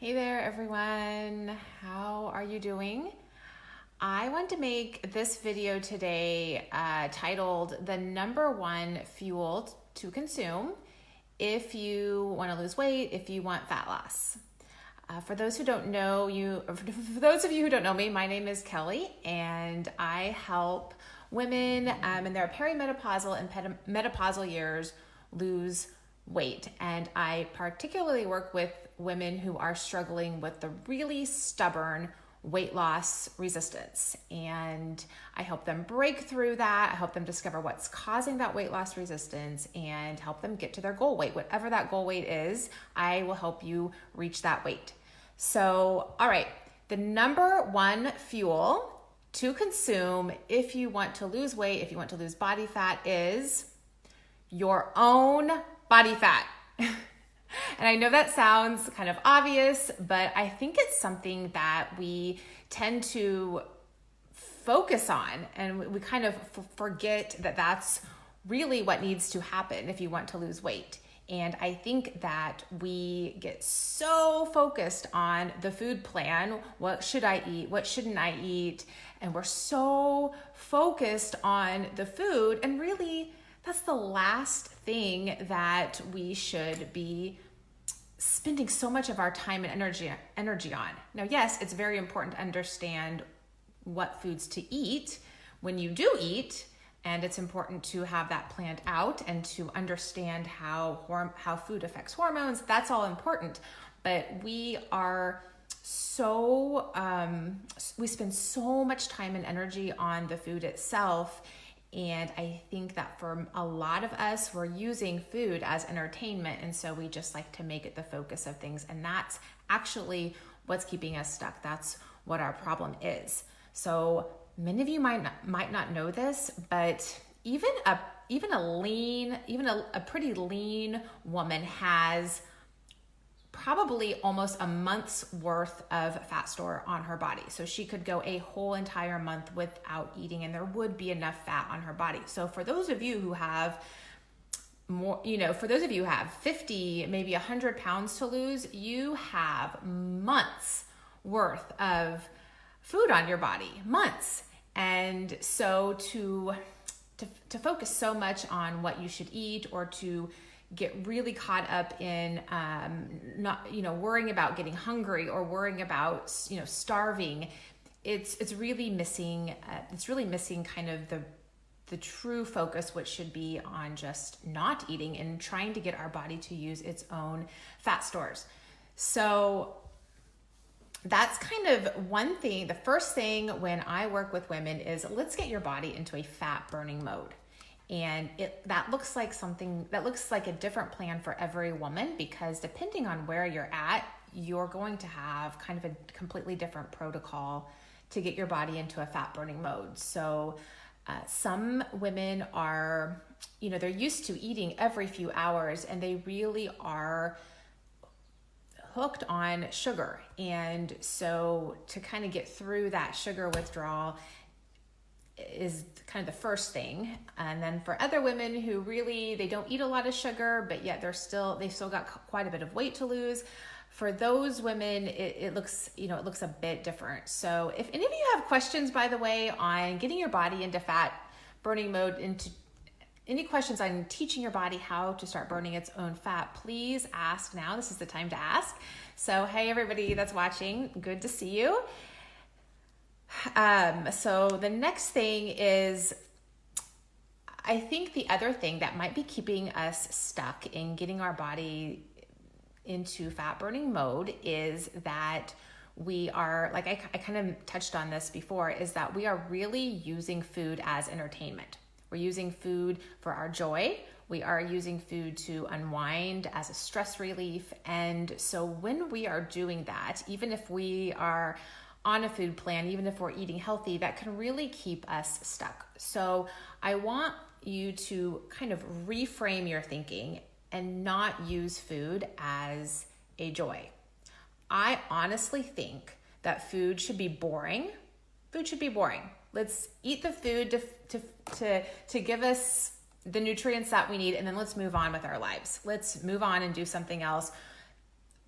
Hey there, everyone. How are you doing? I want to make this video today titled The Number One Fuel to Consume if you want to lose weight, if you want fat loss. For those who don't know for those of you who don't know me, my name is Kelly, and I help women in their perimenopausal and menopausal years lose weight. And I particularly work with women who are struggling with the really stubborn weight loss resistance. And I help them break through that. I help them discover what's causing that weight loss resistance and help them get to their goal weight. Whatever that goal weight is, I will help you reach that weight. So, all right, the number one fuel to consume if you want to lose weight, if you want to lose body fat, is your own body fat. And I know that sounds kind of obvious, but I think it's something that we tend to focus on, and we kind of forget that that's really what needs to happen if you want to lose weight. And I think that we get so focused on the food plan. What should I eat? What shouldn't I eat? And we're so focused on the food, and really that's the last thing that we should be spending so much of our time and energy on. Now, yes, it's very important to understand what foods to eat when you do eat, and it's important to have that planned out and to understand how food affects hormones. That's all important, but we spend so much time and energy on the food itself. And I think that for a lot of us, we're using food as entertainment. And so we just like to make it the focus of things. And that's actually what's keeping us stuck. That's what our problem is. So many of you might not know this, but even a pretty lean woman has probably almost a month's worth of fat store on her body. So she could go a whole entire month without eating, and there would be enough fat on her body. So for those of you who have more, for those of you who have 50, maybe 100 pounds to lose, you have months worth of food on your body, months. And so to focus so much on what you should eat, or to get really caught up in not worrying about getting hungry or worrying about starving, it's really missing kind of the true focus, which should be on just not eating and trying to get our body to use its own fat stores. So that's kind of one thing. The first thing when I work with women is, let's get your body into a fat burning mode. And that looks like a different plan for every woman, because depending on where you're at, you're going to have kind of a completely different protocol to get your body into a fat burning mode. So some women are, they're used to eating every few hours, and they really are hooked on sugar. And so to kind of get through that sugar withdrawal is kind of the first thing. And then for other women who really, they don't eat a lot of sugar, but yet they've still got quite a bit of weight to lose. For those women, it looks a bit different. So if any of you have questions, by the way, on getting your body into fat burning mode, into any questions on teaching your body how to start burning its own fat, please ask now. This is the time to ask. So, hey, everybody that's watching, good to see you. So the next thing is, I think the other thing that might be keeping us stuck in getting our body into fat burning mode is that we are, like I kind of touched on this before, is that we are really using food as entertainment. We're using food for our joy. We are using food to unwind as a stress relief. And so when we are doing that, even if we are on a food plan, even if we're eating healthy, that can really keep us stuck. So I want you to kind of reframe your thinking and not use food as a joy. I honestly think that food should be boring. Food should be boring. Let's eat the food to give us the nutrients that we need, and then let's move on with our lives. Let's move on and do something else.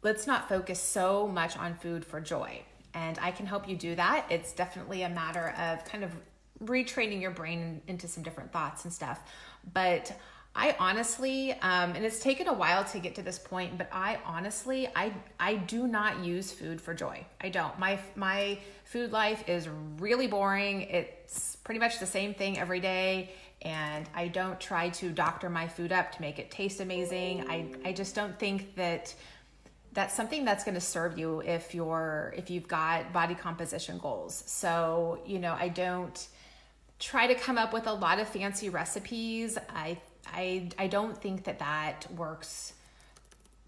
let's not focus so much on food for joy. And I can help you do that. It's definitely a matter of kind of retraining your brain into some different thoughts and stuff. But I honestly, and it's taken a while to get to this point, but I honestly, I do not use food for joy. I don't. My food life is really boring. It's pretty much the same thing every day. And I don't try to doctor my food up to make it taste amazing. I just don't think that that's something that's going to serve you if you've got body composition goals. So, I don't try to come up with a lot of fancy recipes. I don't think that works,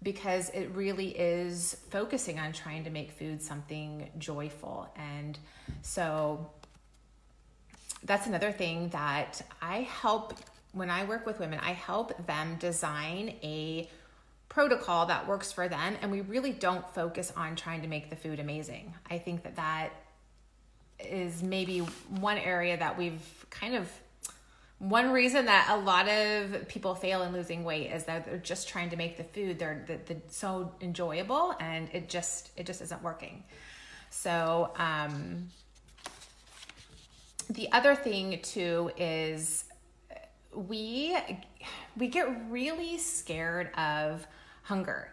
because it really is focusing on trying to make food something joyful. And so that's another thing that I help when I work with women. I help them design a protocol that works for them, and we really don't focus on trying to make the food amazing. I think that is maybe one area that one reason that a lot of people fail in losing weight is that they're just trying to make the food they're so enjoyable, and it just isn't working. So the other thing too is we get really scared of hunger,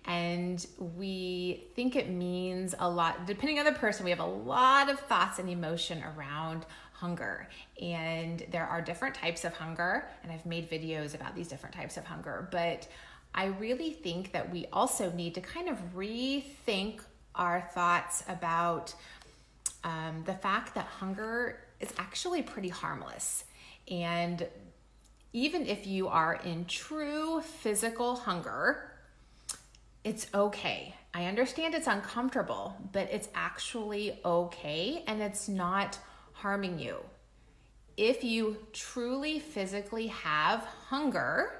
and we think it means a lot. Depending on the person, we have a lot of thoughts and emotion around hunger, and there are different types of hunger, and I've made videos about these different types of hunger. But I really think that we also need to kind of rethink our thoughts about the fact that hunger is actually pretty harmless. And even if you are in true physical hunger, it's okay. I understand it's uncomfortable, but it's actually okay, and it's not harming you. If you truly physically have hunger,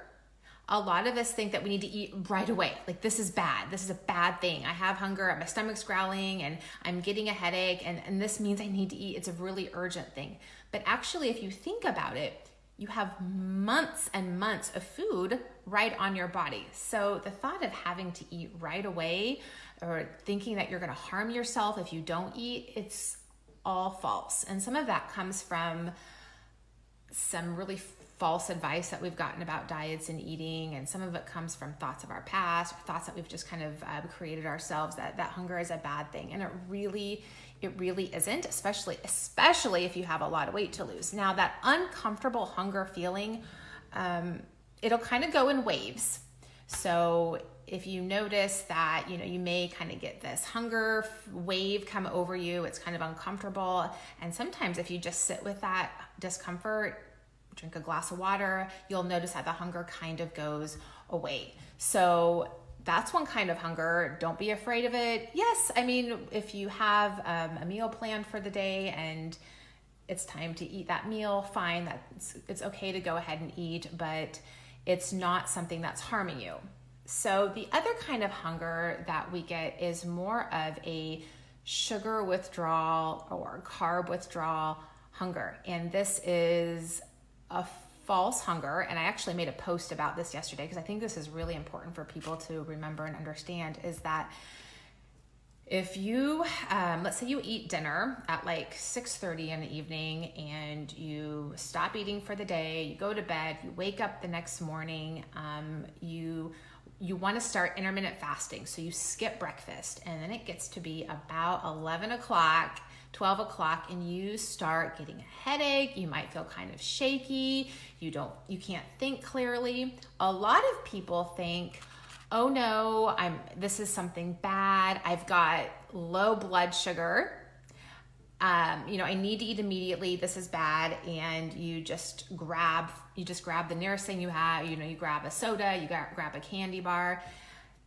a lot of us think that we need to eat right away. Like, this is bad. This is a bad thing. I have hunger, my stomach's growling, and I'm getting a headache, and this means I need to eat. It's a really urgent thing. But actually, if you think about it, you have months and months of food right on your body. So the thought of having to eat right away, or thinking that you're going to harm yourself if you don't eat, it's all false. And some of that comes from some really false advice that we've gotten about diets and eating, and some of it comes from thoughts of our past, or thoughts that we've just kind of created ourselves, that hunger is a bad thing. And it really isn't, especially if you have a lot of weight to lose. Now, that uncomfortable hunger feeling, it'll kind of go in waves. So if you notice that, you may kind of get this hunger wave come over you, it's kind of uncomfortable. And sometimes if you just sit with that discomfort, drink a glass of water, you'll notice that the hunger kind of goes away. So that's one kind of hunger. Don't be afraid of it. Yes, I mean, if you have a meal planned for the day and it's time to eat that meal, fine, it's okay to go ahead and eat, but it's not something that's harming you. So the other kind of hunger that we get is more of a sugar withdrawal or carb withdrawal hunger. And this is a false hunger. And I actually made a post about this yesterday, because I think this is really important for people to remember and understand, is that if you, let's say you eat dinner at like 6:30 in the evening, and you stop eating for the day, you go to bed, you wake up the next morning, you want to start intermittent fasting. So you skip breakfast, and then it gets to be about 11 o'clock, 12 o'clock, and you start getting a headache. You might feel kind of shaky. You can't think clearly. A lot of people think, oh no, this is something bad. I've got low blood sugar. I need to eat immediately. This is bad. And you just grab the nearest thing you have. You grab a soda, you grab a candy bar.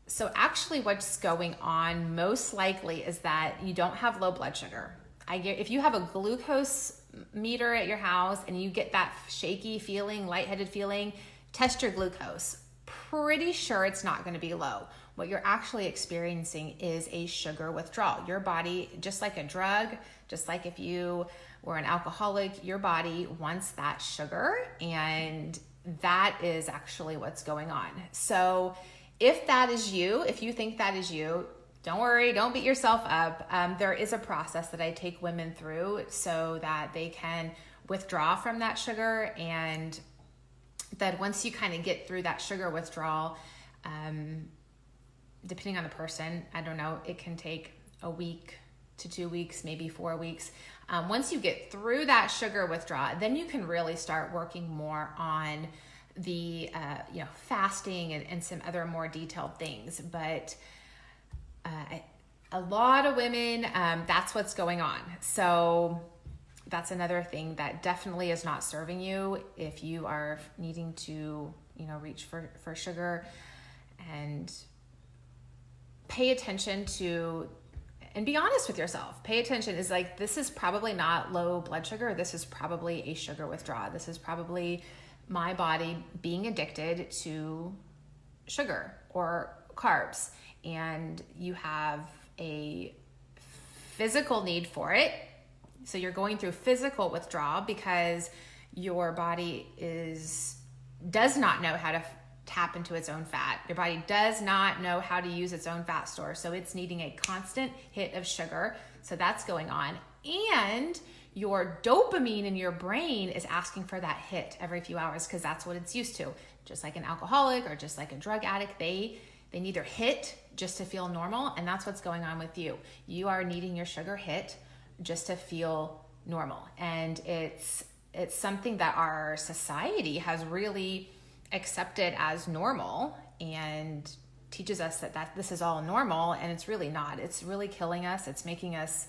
So actually what's going on most likely is that you don't have low blood sugar. If you have a glucose meter at your house and you get that shaky feeling, lightheaded feeling, test your glucose. Pretty sure it's not going to be low. What you're actually experiencing is a sugar withdrawal. Your body, just like a drug, just like if you were an alcoholic, your body wants that sugar, and that is actually what's going on. So If that is you, if you think that is you, don't worry, don't beat yourself up. There is a process that I take women through so that they can withdraw from that sugar, and that once you kind of get through that sugar withdrawal, depending on the person, I don't know, it can take a week to 2 weeks, maybe 4 weeks. Once you get through that sugar withdrawal, then you can really start working more on the fasting and some other more detailed things. But a lot of women, that's what's going on. So that's another thing that definitely is not serving you if you are needing to, reach for sugar. And pay attention to, and be honest with yourself. Pay attention is like, this is probably not low blood sugar. This is probably a sugar withdrawal. This is probably my body being addicted to sugar or carbs. And you have a physical need for it. So you're going through physical withdrawal because your body does not know how to tap into its own fat. Your body does not know how to use its own fat store. So it's needing a constant hit of sugar. So that's going on. And your dopamine in your brain is asking for that hit every few hours because that's what it's used to. Just like an alcoholic or just like a drug addict, they need their hit just to feel normal. And that's what's going on with you. You are needing your sugar hit just to feel normal. And it's something that our society has really accepted as normal and teaches us that this is all normal, and it's really not. It's really killing us. It's making us,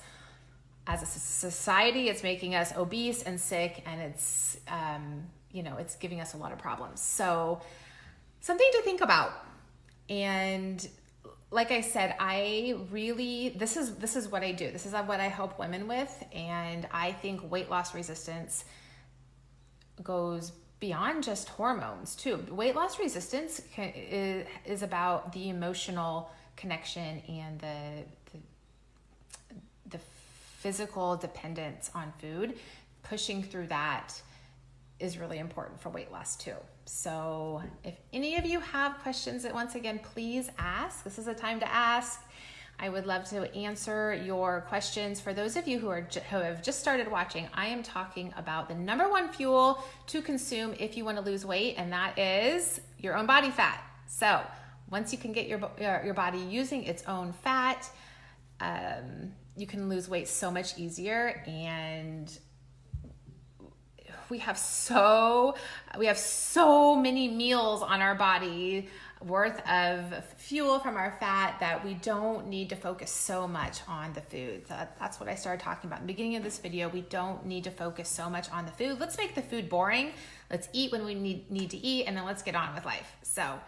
as a society, it's making us obese and sick, and it's it's giving us a lot of problems. So something to think about. And like I said, this is what I do. This is what I help women with. And I think weight loss resistance goes beyond just hormones too. Weight loss resistance is about the emotional connection and the physical dependence on food. Pushing through that is really important for weight loss too. So if any of you have questions, once again, please ask. This is a time to ask. I would love to answer your questions. For those of you who have just started watching, I am talking about the number one fuel to consume if you want to lose weight, and that is your own body fat. So once you can get your body using its own fat, you can lose weight so much easier. And we have so many meals on our body worth of fuel from our fat that we don't need to focus so much on the food. That's what I started talking about in the beginning of this video. We don't need to focus so much on the food. Let's make the food boring. Let's eat when we need to eat, and then let's get on with life. So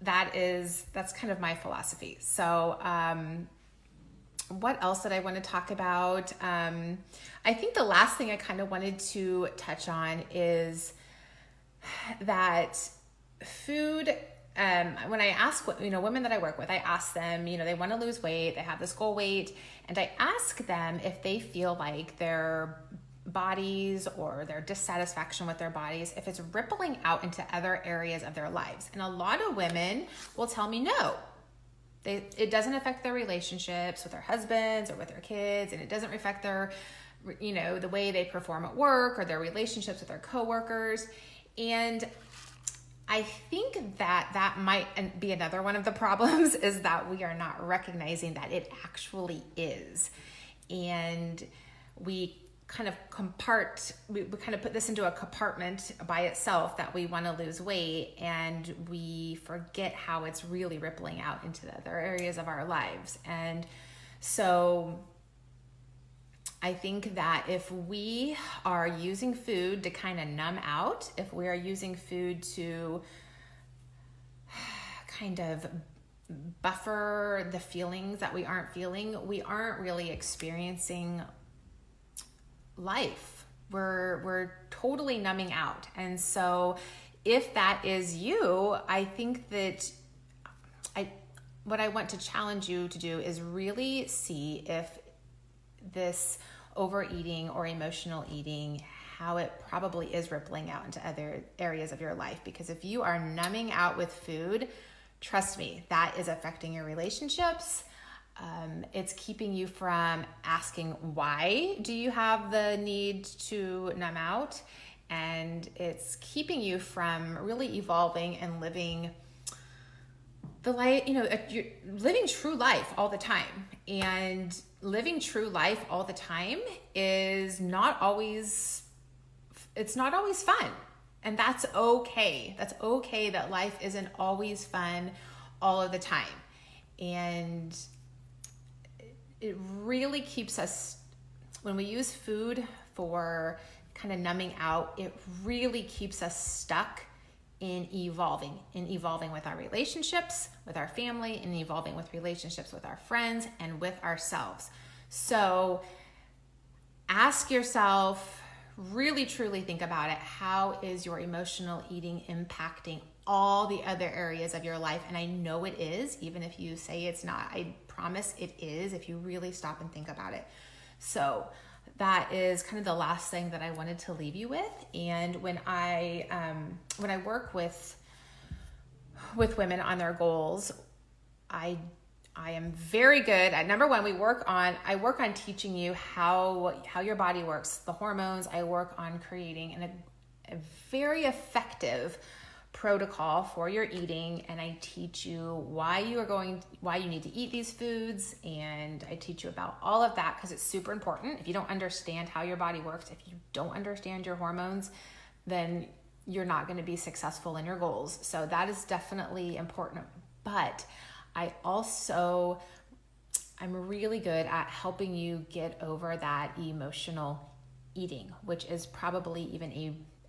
that's kind of my philosophy. So what else did I want to talk about? I think the last thing I kind of wanted to touch on is that food, when I ask, women that I work with, I ask them, they want to lose weight, they have this goal weight, and I ask them if they feel like their bodies or their dissatisfaction with their bodies, if it's rippling out into other areas of their lives. And a lot of women will tell me no. It doesn't affect their relationships with their husbands or with their kids, and it doesn't affect their, the way they perform at work or their relationships with their coworkers. And I think that might be another one of the problems, is that we are not recognizing that it actually is. And we kind of put this into a compartment by itself, that we want to lose weight, and we forget how it's really rippling out into the other areas of our lives. And so I think that if we are using food to kind of numb out, if we are using food to kind of buffer the feelings that we aren't feeling, we aren't really experiencing life. We're totally numbing out. And so if that is you, I think that what I want to challenge you to do is really see if this overeating or emotional eating, how it probably is rippling out into other areas of your life. Because if you are numbing out with food, trust me, that is affecting your relationships. It's keeping you from asking, why do you have the need to numb out? And it's keeping you from really evolving and living the life, you're living true life all the time. And living true life all the time is not always fun. And that's okay. That's okay that life isn't always fun all of the time. And it really keeps us, when we use food for kind of numbing out, it really keeps us stuck in evolving with our relationships, with our family, and evolving with relationships with our friends and with ourselves. So ask yourself, really truly think about it. How is your emotional eating impacting all the other areas of your life? And I know it is, even if you say it's not. I promise it is, if you really stop and think about it. So that is kind of the last thing that I wanted to leave you with. And when I work with women on their goals, I am very good at, number one, I work on teaching you how your body works, the hormones. I work on creating a very effective protocol for your eating, and I teach you why you need to eat these foods, and I teach you about all of that because it's super important. If you don't understand how your body works, if you don't understand your hormones, then you're not going to be successful in your goals. So that is definitely important. But I'm really good at helping you get over that emotional eating, which is probably even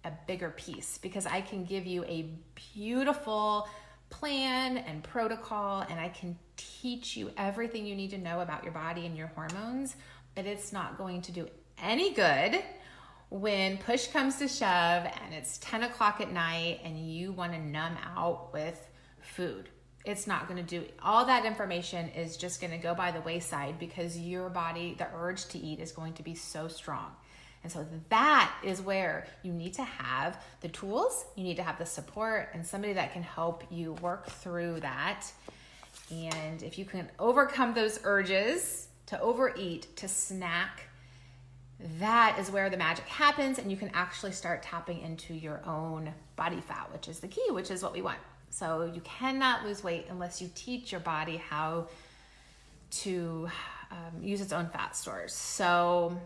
a bigger piece, because I can give you a beautiful plan and protocol, and I can teach you everything you need to know about your body and your hormones, but it's not going to do any good when push comes to shove and it's 10 o'clock at night and you want to numb out with food. It's not going to do, all that information is just going to go by the wayside, because your body, the urge to eat is going to be so strong. And so that is where you need to have the tools, you need to have the support, and somebody that can help you work through that. And if you can overcome those urges to overeat, to snack, that is where the magic happens, and you can actually start tapping into your own body fat, which is the key, which is what we want. So you cannot lose weight unless you teach your body how to use its own fat stores. So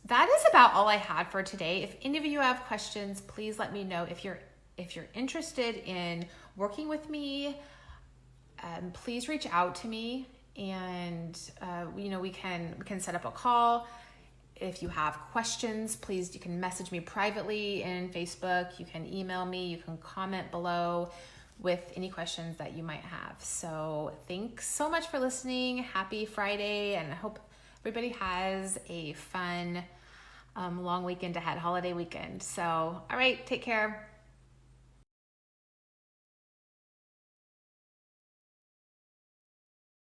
that is about all I had for today. If any of you have questions, please let me know. If you're interested in working with me, please reach out to me, and we can set up a call. If you have questions, please, you can message me privately in Facebook. You can email me. You can comment below with any questions that you might have. So thanks so much for listening. Happy Friday, and I hope everybody has a fun long weekend ahead, holiday weekend. So, all right, take care.